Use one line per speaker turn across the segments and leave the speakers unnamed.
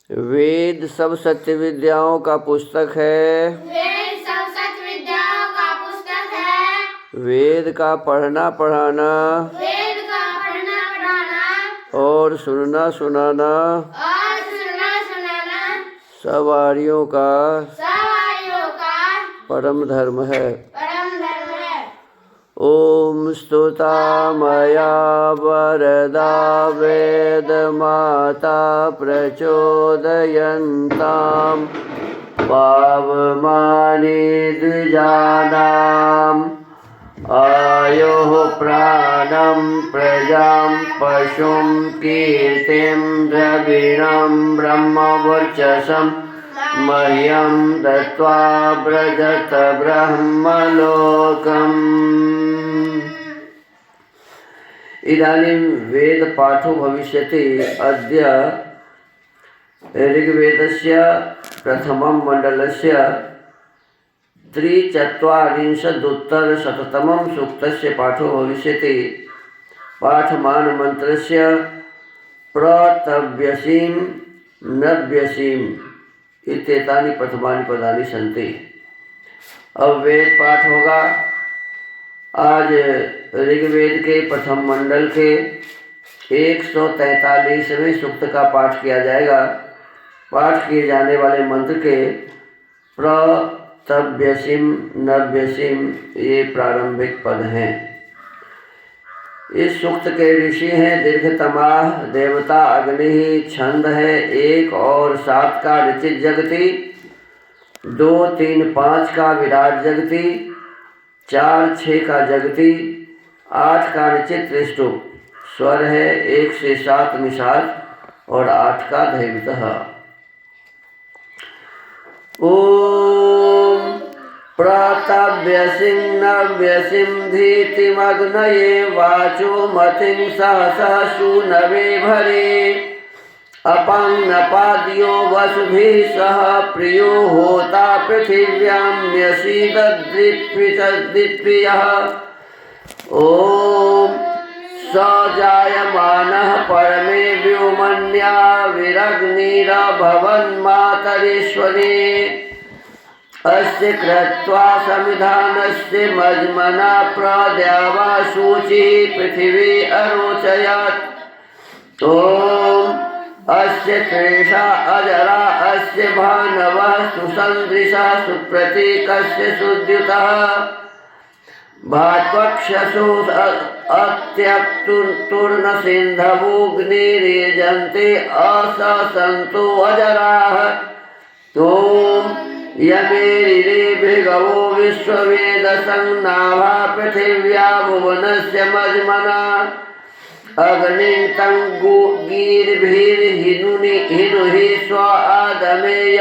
वेद सब सत्य विद्याओं का पुस्तक है।
वेद सब सत्य विद्याओं का पुस्तक है।
वेद का पढ़ना पढ़ाना,
वेद का पढ़ना पढ़ाना
और सुनना सुनाना सब आर्यों का परम धर्म है। ओम स्तुता मया वरदा वेद माता प्रचोदयन्तां पावमानि द्विजानाम् आयुः प्राणं प्रजां पशुं कीर्तिं द्रविणं ब्रह्मवर्चसं मह्यं दत्त्वा व्रजत ब्रह्मलोकम्। इदानीं वेद पाठो भविष्यति। अद्य ऋग्वेदस्य प्रथमं मण्डलस्य 43-शततमं सूक्तस्य पाठो भविष्यति। पाठमानमन्त्रस्य प्रतव्यसीं नव्यसीं इत्येतानि प्रथमानि पदानि सन्ति। अब वेद पाठ होगा। आज ऋग्वेद के प्रथम मंडल के 143वें सूक्त का पाठ किया जाएगा। पाठ किए जाने वाले मंत्र के प्रतव्यसीं नव्यसीं ये प्रारंभिक पद हैं। इस सूक्त के ऋषि हैं दीर्घतमाः, देवता अग्नि, छंद है 1 और 7 का ऋचित जगति, 2, 3, 5 का विराट जगति, 4, 6 का जगति, 8 का ऋचित त्रिष्टुप, स्वर है 1 से 7 निषाद और 8 का दैवतः। ओम प्रतव्यसीं नव्यसीं धीतिमग्नये वाचो मतिं सहसः सूनवे भरे अपांनपाद्यो वसुभिः सह प्रियो होता पृथिव्यां न्यसीदद्रित्वियः। ओम स जायमानः परमे व्योमन्या विरग्निरभवन्मातरेश्वरे अस्य कृत्वा समिधानस्य मज्मना प्रद्यावा शुचिः पृथिवी अरोचयत्। ओम अस्य त्रेषा अजरा अस्य भानवः सुसन्दृशः सुप्रतीकस्य सुद्युतः भात्वक्षसो अत्यक्तुर्नसिन्धवोऽग्निरेजन्ते अससन्तो अजराः। ओम यमेरिरे भृगवो विश्ववेदसंनाभा पृथिव्या भुवनस्य मज्मना अग्निं तं गीर्भिर्हिनुहि स्व आदमे य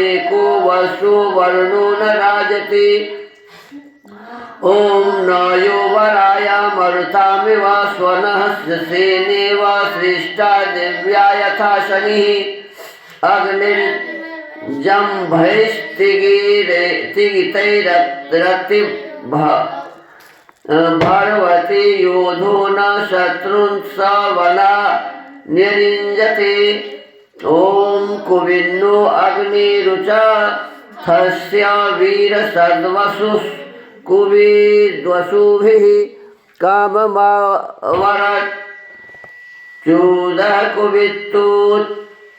एको वसु वर्णो न राजति। ओम न यो वराया मरुतामिव स्वनः सेनेव सृष्टा दिव्या यथा शनिः भर्वति योधो न शत्रुन् स वला न्यरिञ्जते। ओम कुविन्नो अग्निरुचा थस्य वीरसद्वसुः कुविद्वसुभिः काममावरत् चूदः कुवित्तु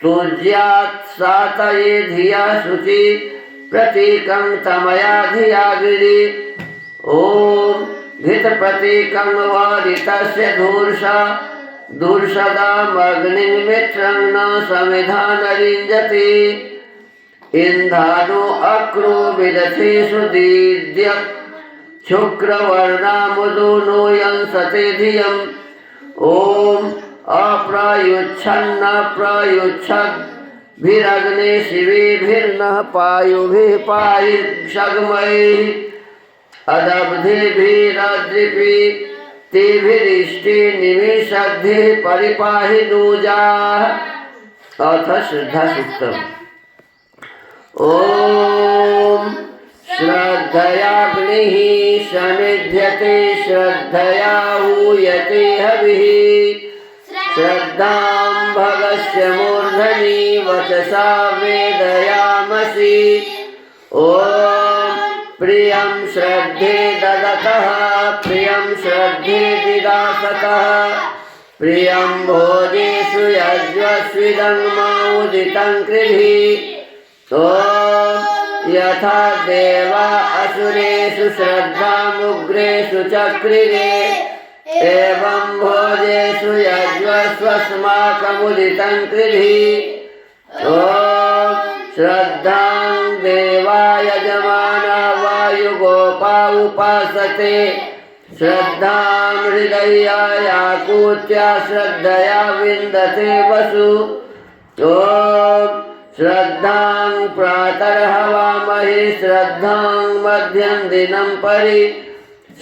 तुज्यात् सातये धिया शुचि प्रतीकं तमया धिया गिरि। ओम घृतप्रतीकं वारितस्य धूर्षदामग्निं मित्रं न समिधा न रिञ्जति। इन्धानो अक्रो विदथे सुदीद्य शुक्रवर्णामुदो नो यंसते धियम्। ओम अप्रयुच्छन्न प्रयुच्छद्भिरग्ने शिवेभिर्नः पायुभिः पायिषग्मैः अदब्धिभिरद्रिपि तेभिरिष्टे निमिषद्भिः परिपाहि नूजाः। अथ श्रद्धा सूक्तम्। ओम श्रद्धयाग्निः समिध्यते श्रद्धया हूयते हविः श्रद्धां भगस्य मूर्ध मूर्धनि वचसा वेदयामसि। ॐ प्रियं श्रद्धे ददतः प्रियं श्रद्धे दिदासतः प्रियं भोजेषु यज्वस्विदं मामुदितं कृधि। ॐ यथा देवा असुरेषु श्रद्धामुग्रेषु चक्रिरे एवं भोजेषु यज्वस्वस्माकमुदितं कृधि। ॐ श्रद्धां देवा यजमाना वायुगोपा उपासते श्रद्धां हृदयायाकूत्या श्रद्धया विन्दते वसु। ॐ श्रद्धां प्रातर्हवामहे श्रद्धां मध्यं दिनं परि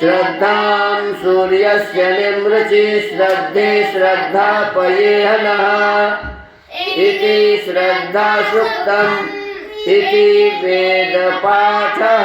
श्रद्धां सूर्यस्य निमृचि श्रद्धे श्रद्धापयेह नः इति श्रद्धासूक्तम् इति वेदपाठः।